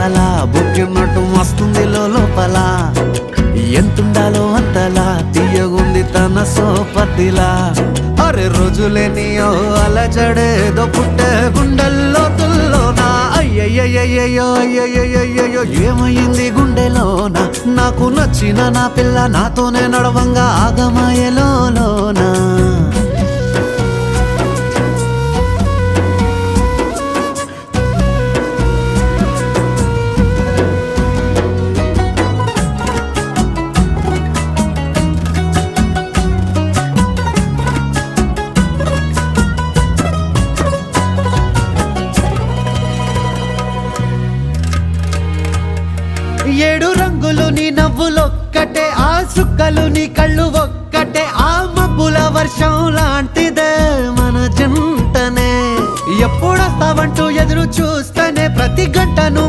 కల బుక్కినట్టు మస్తుంది లోపల ఎంతుండాలో అంతలా తీయగుంది తన సోపతిలా అరే రోజులేని ఓ అలజడేదో పుట్టే గుండెల్లో తుల్లోనా అయ్యయ్యయ్యో అయ్యయ్యయ్యో ఏమైంది గుండెలోనా నాకు నచ్చిన నా పిల్ల నాతోనే నడవంగా ఆగమాయలోనా ఏడు రంగులు నీ నవ్వులొక్కటే ఆ సుక్కలు నీ కళ్ళు ఒక్కటే ఆ మబ్బుల వర్షం లాంటిదే మన జంటనే ఎప్పుడొస్తావంటూ ఎదురు చూస్తేనే ప్రతి గంటను